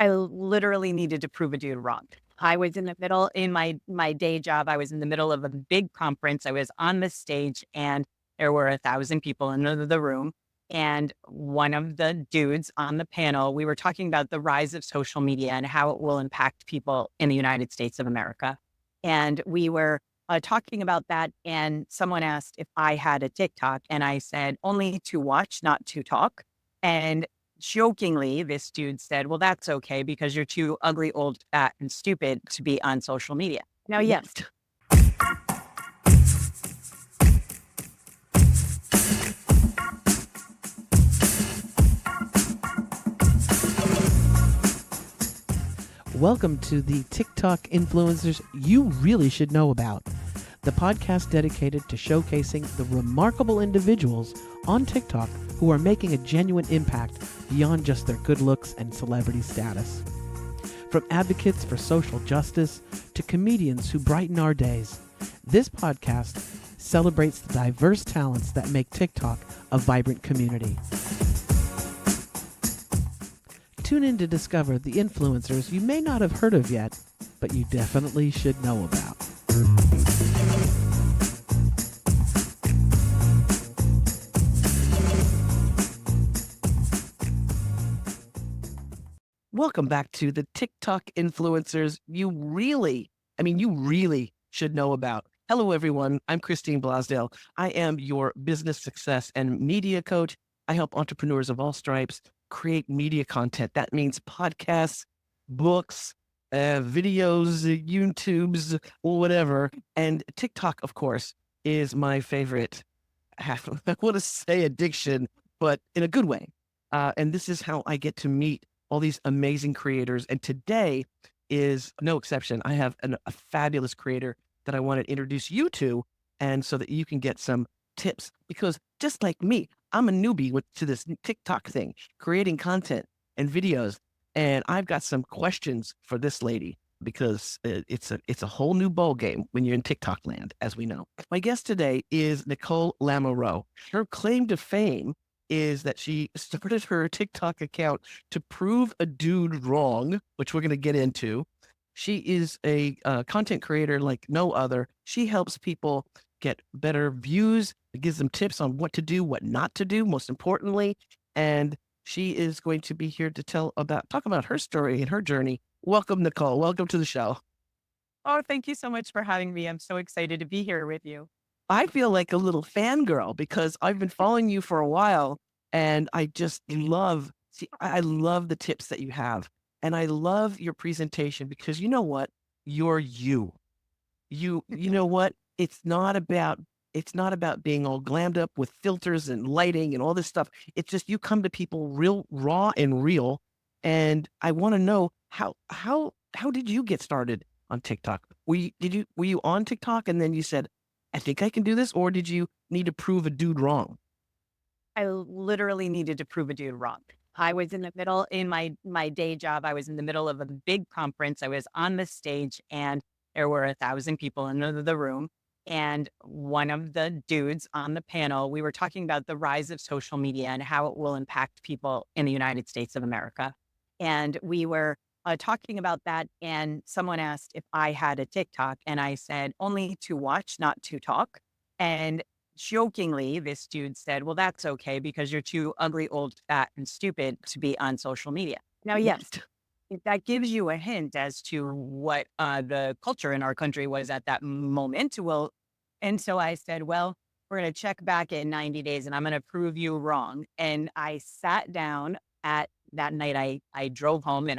I literally needed to prove a dude wrong. I was in the middle in my day job. I was in the middle of a big conference. I was on the stage and there were 1,000 people in the room. And one of the dudes on the panel, we were talking about the rise of social media and how it will impact people in the United States of America. And we were talking about that. And someone asked if I had a TikTok. And I said, only to watch, not to talk. And jokingly, this dude said, well, that's okay because you're too ugly, old, fat, and stupid to be on social media. Now, yes, Welcome to the TikTok influencers you really should know about, the podcast dedicated to showcasing the remarkable individuals on TikTok who are making a genuine impact beyond just their good looks and celebrity status. From advocates for social justice to comedians who brighten our days, this podcast celebrates the diverse talents that make TikTok a vibrant community. Tune in to discover the influencers you may not have heard of yet, but you definitely should know about. Welcome back to the TikTok influencers you really should know about. Hello, everyone. I'm Christine Blosdale. I am your business success and media coach. I help entrepreneurs of all stripes create media content. That means podcasts, books, videos, YouTubes, whatever. And TikTok, of course, is my favorite. I want to say addiction, but in a good way. And this is how I get to meet all these amazing creators. And today is no exception. I have a fabulous creator that I want to introduce you to, and so that you can get some tips. Because just like me, I'm a newbie to this TikTok thing, creating content and videos. And I've got some questions for this lady because it's a whole new ball game when you're in TikTok land, as we know. My guest today is Nicole Lamoureux. Her claim to fame is that she started her TikTok account to prove a dude wrong, which we're going to get into. She is a content creator like no other. She helps people get better views. It gives them tips on what to do, what not to do, most importantly. And she is going to be here to talk about her story and her journey. Welcome, Nicole. Welcome to the show. oh, thank you so much for having me. I'm so excited to be here with you. I feel like a little fangirl because I've been following you for a while and I just I love the tips that you have. And I love your presentation because you know what? You're you. You know what? It's not about being all glammed up with filters and lighting and all this stuff. It's just you come to people real raw and real. And I want to know how did you get started on TikTok? Were you on TikTok and then you said, I think I can do this, or did you need to prove a dude wrong? I literally needed to prove a dude wrong. I was in the middle in my day job. I was in the middle of a big conference. I was on the stage and there were 1,000 people in the room. And one of the dudes on the panel, we were talking about the rise of social media and how it will impact people in the United States of America. And we were talking about that. And someone asked if I had a TikTok. And I said, only to watch, not to talk. And jokingly, this dude said, well, that's okay because you're too ugly, old, fat, and stupid to be on social media. Now, yes, if that gives you a hint as to what the culture in our country was at that moment. Well, and so I said, well, we're going to check back in 90 days and I'm going to prove you wrong. And I sat down at that night. I drove home and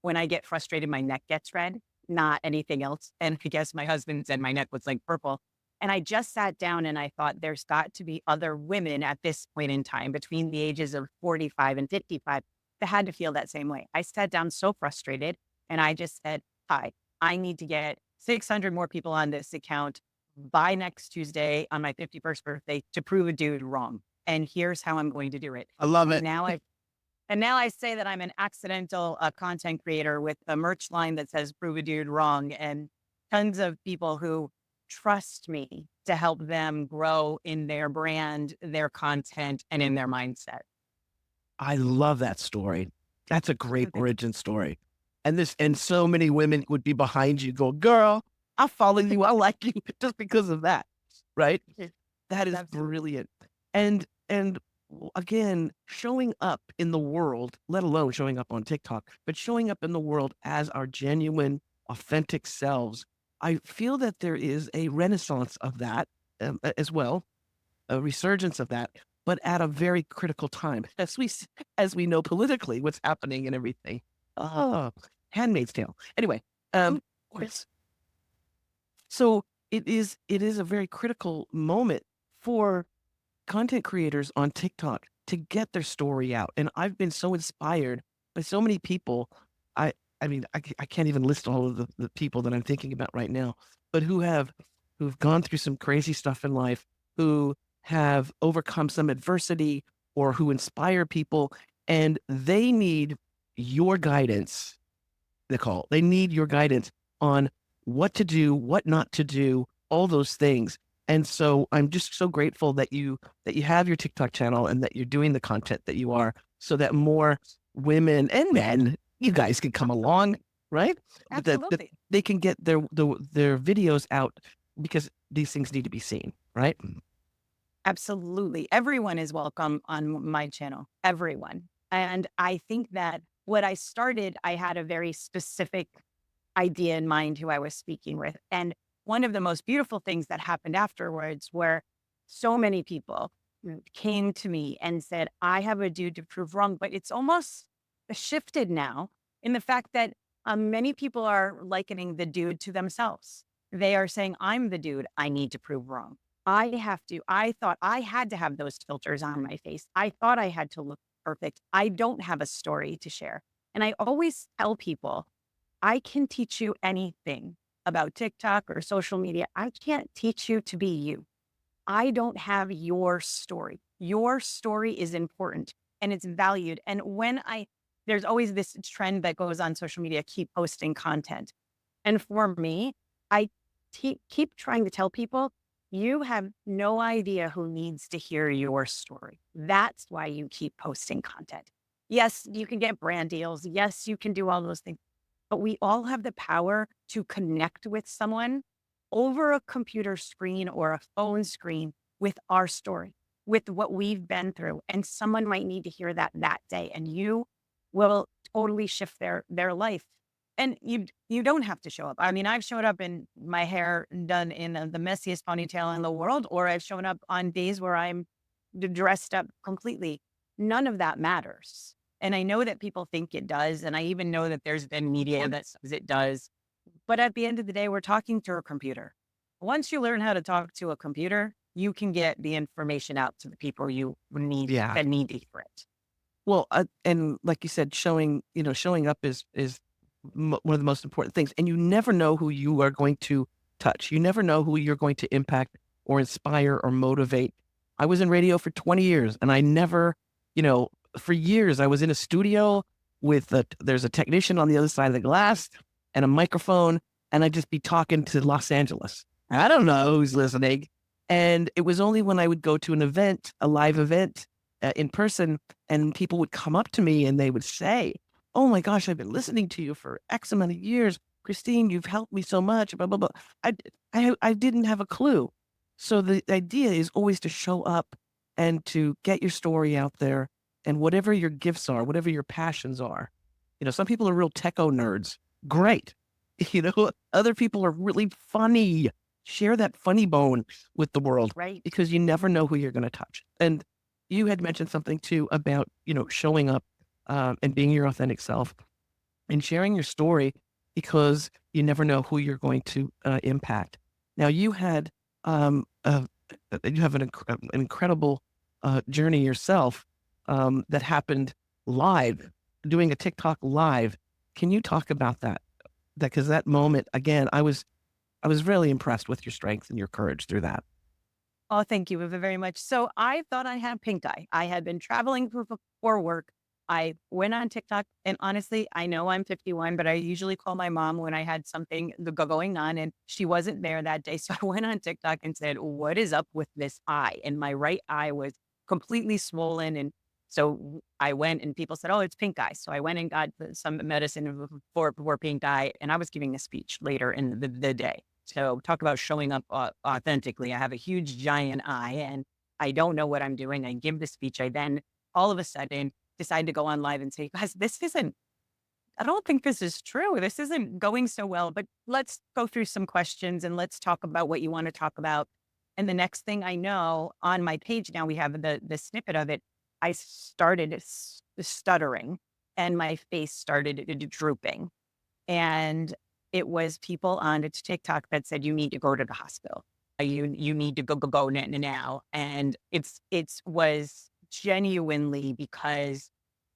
when I get frustrated, my neck gets red, not anything else. And I guess my husband said my neck was like purple. And I just sat down and I thought there's got to be other women at this point in time between the ages of 45 and 55 that had to feel that same way. I sat down so frustrated and I just said, hi, I need to get 600 more people on this account by next Tuesday on my 51st birthday to prove a dude wrong. And here's how I'm going to do it. I love And it. now I say that I'm an accidental content creator with a merch line that says prove a dude wrong, and tons of people who trust me to help them grow in their brand, their content, and in their mindset. I love that story. That's a great Okay. origin story. And so many women would be behind you go, girl, I'll follow you. I like you just because of that. Right. Yes, That is absolutely. brilliant. And again, showing up in the world, let alone showing up on TikTok, but showing up in the world as our genuine, authentic selves. I feel that there is a renaissance of that as well, a resurgence of that, but at a very critical time, as we know politically what's happening and everything. Oh, Handmaid's Tale. Anyway, Mm, yes. So it is a very critical moment for content creators on TikTok to get their story out. And I've been so inspired by so many people. I I mean, I can't even list all of the people that I'm thinking about right now, but who've gone through some crazy stuff in life, who have overcome some adversity or who inspire people, and they need your guidance, Nicole. They need your guidance on what to do, what not to do, all those things. And so I'm just so grateful that you have your TikTok channel and that you're doing the content that you are so that more women and men, you guys can come along, right? But that absolutely. they can get their videos out because these things need to be seen, right? Absolutely. Everyone is welcome on my channel, everyone. And I think that what I started, I had a very specific idea in mind who I was speaking with. And one of the most beautiful things that happened afterwards were so many people came to me and said, I have a dude to prove wrong. But it's almost shifted now in the fact that many people are likening the dude to themselves. They are saying, I'm the dude I need to prove wrong. I thought I had to have those filters on my face. I thought I had to look perfect. I don't have a story to share. And I always tell people, I can teach you anything about TikTok or social media. I can't teach you to be you. I don't have your story. Your story is important and it's valued. And there's always this trend that goes on social media, keep posting content. And for me, I keep trying to tell people, you have no idea who needs to hear your story. That's why you keep posting content. Yes, you can get brand deals. Yes, you can do all those things, but we all have the power to connect with someone over a computer screen or a phone screen with our story, with what we've been through. And someone might need to hear that day, and you will totally shift their life. And you don't have to show up. I mean, I've showed up in my hair done in the messiest ponytail in the world, or I've shown up on days where I'm dressed up completely. None of that matters. And I know that people think it does. And I even know that there's been media that says it does. But at the end of the day, we're talking to a computer. Once you learn how to talk to a computer, you can get the information out to the people you need Yeah. that need to hear it. Well, and like you said, showing up is one of the most important things. And you never know who you are going to touch. You never know who you're going to impact or inspire or motivate. I was in radio for 20 years, and I never, you know, for years I was in a studio with there's a technician on the other side of the glass and a microphone, and I'd just be talking to Los Angeles. I don't know who's listening. And it was only when I would go to an event, a live event in person, and people would come up to me and they would say, "Oh my gosh, I've been listening to you for X amount of years. Christine, you've helped me so much, blah, blah, blah." I didn't have a clue. So the idea is always to show up and to get your story out there and whatever your gifts are, whatever your passions are. Some people are real techo nerds. Great. Other people are really funny. Share that funny bone with the world Right. because you never know who you're going to touch. And you had mentioned something too about, showing up and being your authentic self and sharing your story because you never know who you're going to impact. Now um, uh, you have an incredible journey yourself that happened live, doing a TikTok live. Can you talk about that? Because that moment again, I was really impressed with your strength and your courage through that. Oh, thank you very much. So I thought I had pink eye. I had been traveling for work. I went on TikTok, and honestly, I know I'm 51, but I usually call my mom when I had something going on, and she wasn't there that day. So I went on TikTok and said, "What is up with this eye?" And my right eye was completely swollen and So I went and people said, "Oh, it's pink eye." So I went and got some medicine for pink eye, and I was giving a speech later in the day. So talk about showing up authentically. I have a huge giant eye, and I don't know what I'm doing. I give the speech. I then all of a sudden decide to go on live and say, "Guys, this isn't. I don't think this is true. This isn't going so well. But let's go through some questions and let's talk about what you want to talk about." And the next thing I know, on my page now we have the snippet of it. I started stuttering, and my face started drooping. And it was people on its TikTok that said, "You need to go to the hospital. You need to go now." And it's was genuinely because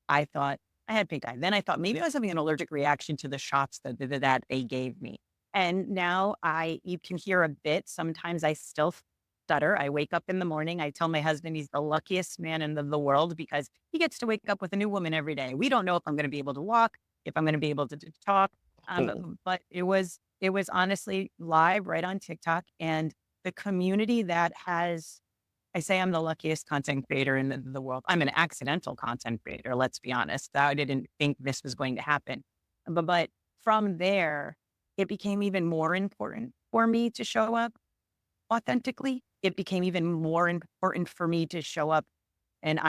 I thought I had pink eye. Then I thought maybe I was having an allergic reaction to the shots that they gave me. And now you can hear a bit. Sometimes I still stutter. I wake up in the morning. I tell my husband he's the luckiest man in the world because he gets to wake up with a new woman every day. We don't know if I'm going to be able to walk, if I'm going to be able to talk. Oh, But it was honestly live right on TikTok, and the community that has I say I'm the luckiest content creator in the world. I'm an accidental content creator, let's be honest. I didn't think this was going to happen. But from there, it became even more important for me to show up authentically. It became even more important for me to show up. And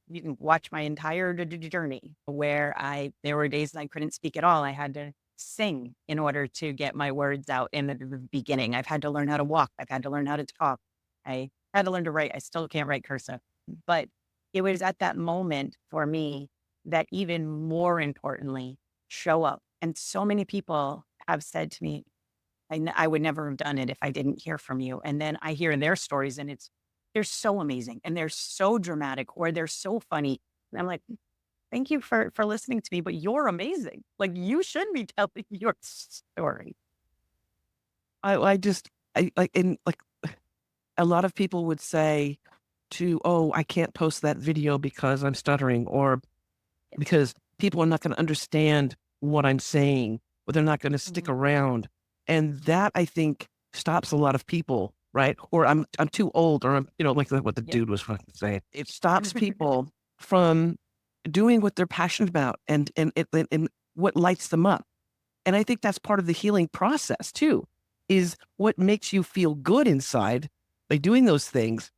you can watch my entire journey where there were days I couldn't speak at all. I had to sing in order to get my words out in the beginning. I've had to learn how to walk. I've had to learn how to talk. I had to learn to write. I still can't write cursive, but it was at that moment for me that even more importantly, show up. And so many people have said to me, I would never have done it if I didn't hear from you. And then I hear their stories and they're so amazing and they're so dramatic or they're so funny. And I'm like, thank you for listening to me, but you're amazing. Like you should be telling your story. I just, I like, and like a lot of people would say oh, I can't post that video because I'm stuttering or because people are not going to understand what I'm saying or they're not going to stick Mhm. around. And that I think stops a lot of people, right? Or I'm too old or I'm, like what the Yep. dude was fucking saying. It stops people from doing what they're passionate about and what lights them up. And I think that's part of the healing process too, is what makes you feel good inside by doing those things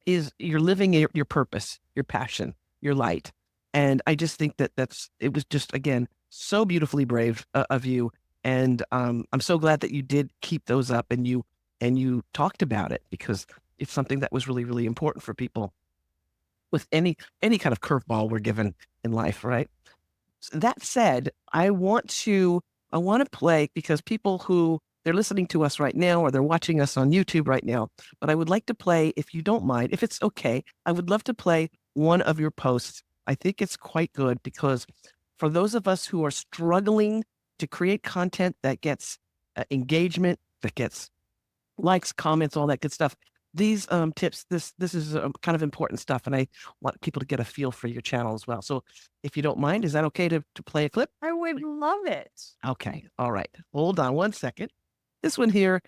is you're living your purpose, your passion, your light. And I just think that it was just, again, so beautifully brave of you. And I'm so glad that you did keep those up and you talked about it because it's something that was really, really important for people with any kind of curveball we're given in life, right? That said, I want to play because people who they're listening to us right now or they're watching us on YouTube right now, but I would like to play, if you don't mind, if it's okay, I would love to play one of your posts. I think it's quite good because for those of us who are struggling to create content that gets engagement, that gets likes, comments, all that good stuff. These tips, this is kind of important stuff, and I want people to get a feel for your channel as well. So, if you don't mind, is that okay to play a clip? I would love it. Okay, all right. Hold on one second. This one here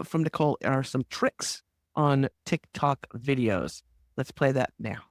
from Nicole are some tricks on TikTok videos. Let's play that now.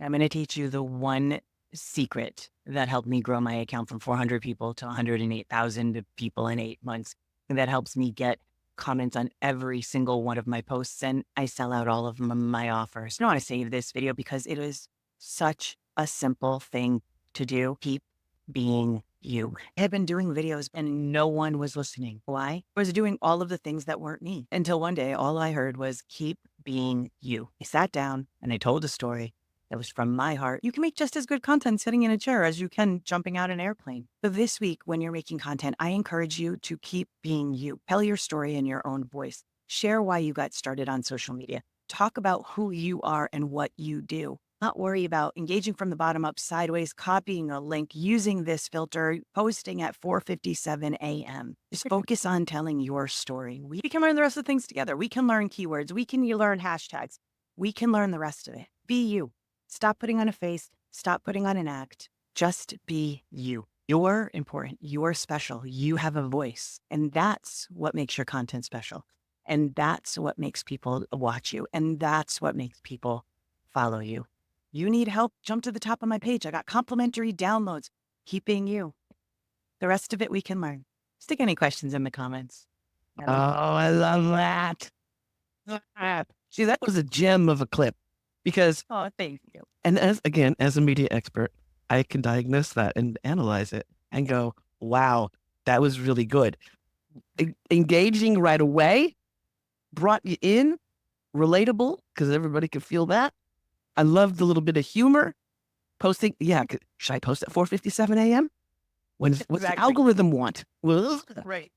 I'm going to teach you the one secret that helped me grow my account from 400 people to 108,000 people in 8 months. And that helps me get comments on every single one of my posts. And I sell out all of my offers. I want to save this video because it is such a simple thing to do. Keep being you. I had been doing videos and no one was listening. Why? I was doing all of the things that weren't me until one day all I heard was keep being you. I sat down and I told a story that was from my heart. You can make just as good content sitting in a chair as you can jumping out an airplane. So this week, when you're making content, I encourage you to keep being you. Tell your story in your own voice. Share why you got started on social media. Talk about who you are and what you do. Not worry about engaging from the bottom up sideways, copying a link, using this filter, posting at 4:57 a.m. Just focus on telling your story. We can learn the rest of the things together. We can learn keywords. We can learn hashtags. We can learn the rest of it. Be you. Stop putting on a face. Stop putting on an act. Just be you. You're important. You're special. You have a voice. And that's what makes your content special. And that's what makes people watch you. And that's what makes people follow you. You need help? Jump to the top of my page. I got complimentary downloads. Keep being you. The rest of it we can learn. Stick any questions in the comments. Oh, I love that. See, that was a gem of a clip because, Oh, thank you. and as again, as a media expert, I can diagnose that and analyze it and go, wow, that was really good. Engaging right away brought you in, relatable because everybody could feel that. I love the little bit of humor. Posting, yeah, should I post at 4:57 a.m.? What's the Exactly. algorithm want? Well, Right.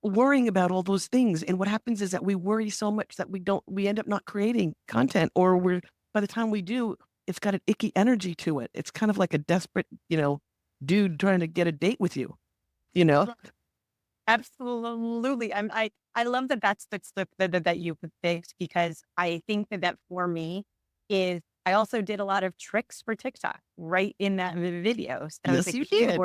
worrying about all those things. And what happens is that we worry so much that we end up not creating content, or by the time we do, it's got an icky energy to it. It's kind of like a desperate, dude trying to get a date with you, you know? Absolutely. I love that that's the slip that you picked, because I think that for me is I also did a lot of tricks for TikTok right in that video. So Yes, you did.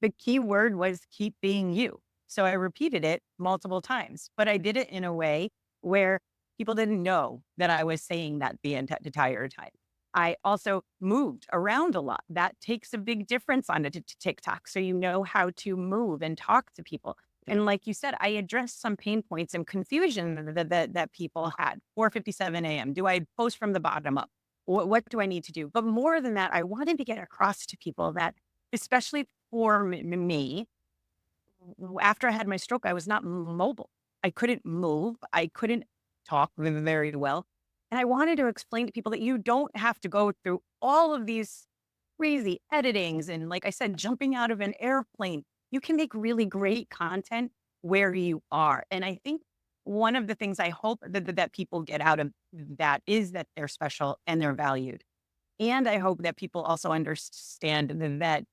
the key word was keep being you. So I repeated it multiple times, but I did it in a way where people didn't know that I was saying that the entire time. I also moved around a lot. That takes a big difference on it to TikTok. So you know how to move and talk to people. And like you said, I addressed some pain points and confusion that people had. 4:57 a.m. Do I post from the bottom up? What do I need to do? But more than that, I wanted to get across to people that, especially for me, after I had my stroke, I was not mobile. I couldn't move. I couldn't talk very well. And I wanted to explain to people that you don't have to go through all of these crazy editings and, like I said, jumping out of an airplane. You can make really great content where you are. And I think one of the things I hope that people get out of that is that they're special and they're valued. And I hope that people also understand that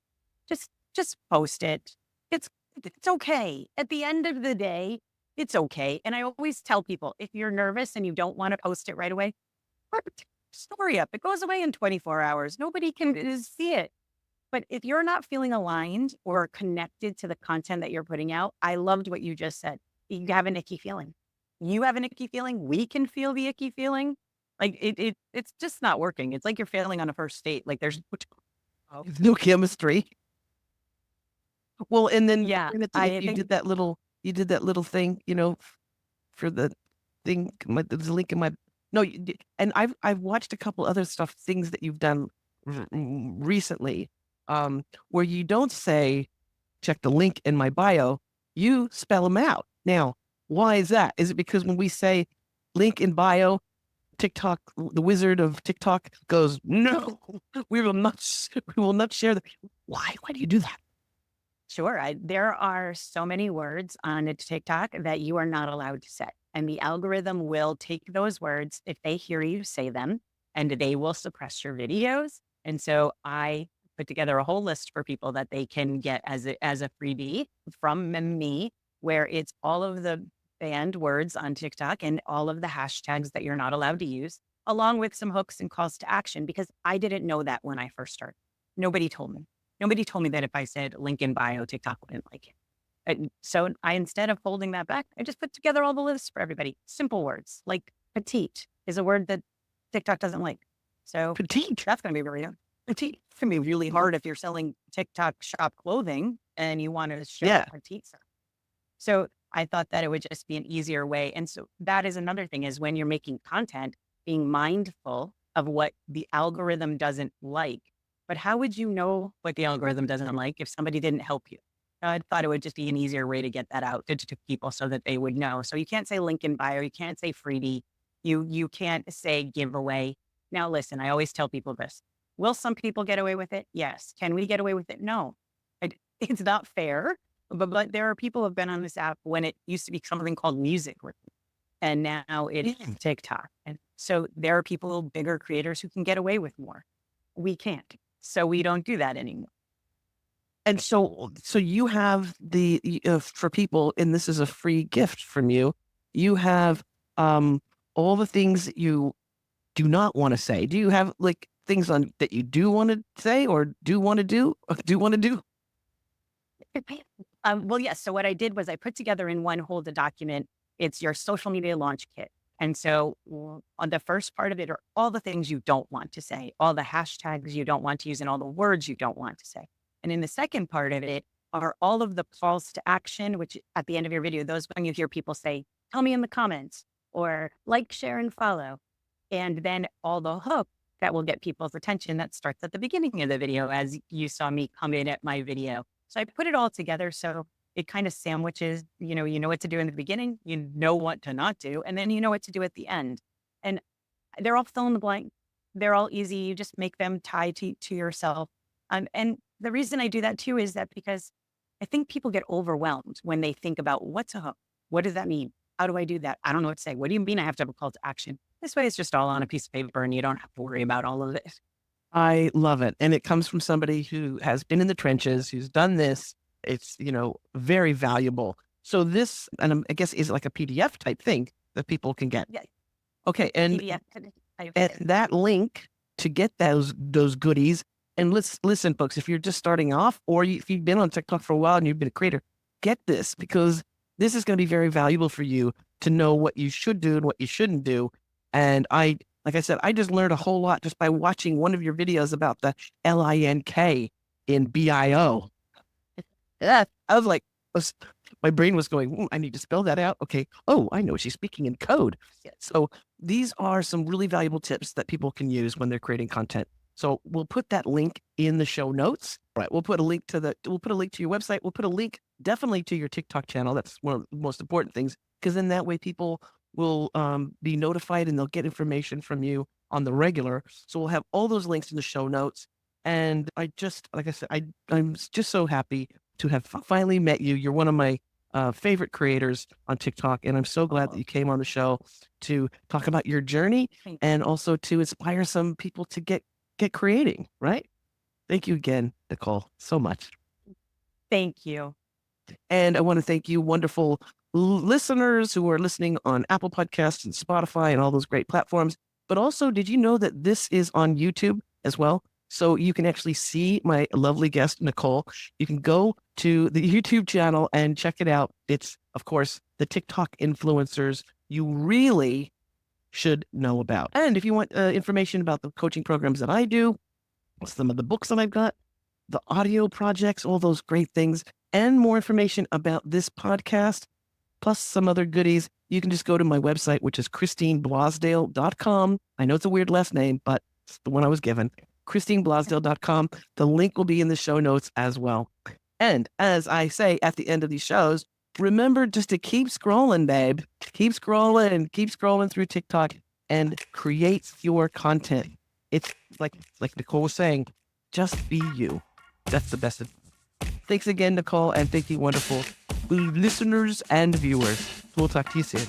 just post it. It's it's okay. At the end of the day, it's okay. And I always tell people, if you're nervous and you don't want to post it right away, put the story up. It goes away in 24 hours. Nobody can see it. But if you're not feeling aligned or connected to the content that you're putting out, I loved what you just said. You have an icky feeling. You have an icky feeling. We can feel the icky feeling. Like it's just not working. It's like you're failing on a first date. Like there's No chemistry. Well, and then yeah. if I think you did that little thing, for the thing, there's a link in my, no, you did, and I've watched a couple other things that you've done recently, where you don't say, check the link in my bio, you spell them out. Now, why is that? Is it because when we say link in bio, TikTok, the wizard of TikTok goes, no, we will not share the, why do you do that? Sure. There are so many words on a TikTok that you are not allowed to say. And the algorithm will take those words if they hear you say them, and they will suppress your videos. And so I put together a whole list for people that they can get as a freebie from me, where it's all of the banned words on TikTok and all of the hashtags that you're not allowed to use, along with some hooks and calls to action, because I didn't know that when I first started. Nobody told me. Nobody told me that if I said link in bio, TikTok wouldn't like it. And so I, instead of holding that back, I just put together all the lists for everybody. Simple words like petite is a word that TikTok doesn't like. So Petite. that's going to be very petite. It's going to be really hard if you're selling TikTok shop clothing and you want to show Yeah. petite stuff. So I thought that it would just be an easier way. And so that is another thing, is when you're making content, being mindful of what the algorithm doesn't like. But how would you know what the algorithm doesn't like if somebody didn't help you? I thought it would just be an easier way to get that out to people so that they would know. So you can't say link in bio. You can't say freebie. You can't say giveaway. Now, listen, I always tell people this. Will some people get away with it? Yes. Can we get away with it? No. It's not fair. But there are people who have been on this app when it used to be something called music, and now it's Yeah. TikTok. And so there are people, bigger creators, who can get away with more. We can't. So we don't do that anymore. And so you have for people, and this is a free gift from you. You have all the things that you do not want to say. Do you have like things on that you do want to say or do want to do? Do want to do? Well, yes. So what I did was I put together in one whole document. It's your social media launch kit. And so on the first part of it are all the things you don't want to say, all the hashtags you don't want to use, and all the words you don't want to say. And in the second part of it are all of the calls to action, which at the end of your video, those when you hear people say, tell me in the comments or like, share, and follow. And then all the hook that will get people's attention that starts at the beginning of the video, as you saw me come in at my video. So I put it all together. So it kind of sandwiches, you know what to do in the beginning, you know what to not do, and then you know what to do at the end. And they're all fill in the blank. They're all easy. You just make them tie to yourself. And the reason I do that too is that because I think people get overwhelmed when they think about what's a hook? What does that mean? How do I do that? I don't know what to say. What do you mean I have to have a call to action? This way it's just all on a piece of paper and you don't have to worry about all of this. I love it. And it comes from somebody who has been in the trenches, who's done this. It's, very valuable. So this, and I guess, is like a PDF type thing that people can get. Yeah. Okay. And, PDF. and that link to get those goodies. And listen, folks, if you're just starting off, or if you've been on TikTok for a while and you've been a creator, get this, because this is going to be very valuable for you to know what you should do and what you shouldn't do. And like I said, I just learned a whole lot just by watching one of your videos about the LINK in BIO. Yeah, I was like, my brain was going, I need to spell that out. Okay. Oh, I know she's speaking in code. So these are some really valuable tips that people can use when they're creating content. So we'll put that link in the show notes. Right. We'll put a link to your website. We'll put a link definitely to your TikTok channel. That's one of the most important things, because then that way people will be notified and they'll get information from you on the regular. So we'll have all those links in the show notes. And like I said, I'm just so happy to have finally met you. You're one of my favorite creators on TikTok. And I'm so glad that you came on the show to talk about your journey and also to inspire some people to get creating, right? Thank you again, Nicole, so much. Thank you. And I want to thank you, wonderful listeners who are listening on Apple Podcasts and Spotify and all those great platforms. But also, did you know that this is on YouTube as well? So you can actually see my lovely guest, Nicole. You can go to the YouTube channel and check it out. It's, of course, the TikTok influencers you really should know about. And if you want information about the coaching programs that I do, some of the books that I've got, the audio projects, all those great things, and more information about this podcast, plus some other goodies, you can just go to my website, which is christineblosdale.com. I know it's a weird last name, but it's the one I was given. christineblosdale.com. The link will be in the show notes as well. And as I say at the end of these shows, remember just to keep scrolling, babe. Keep scrolling through TikTok and create your content. It's like Nicole was saying, just be you. That's the best. Thanks again, Nicole, and thank you, wonderful listeners and viewers. We'll talk to you soon.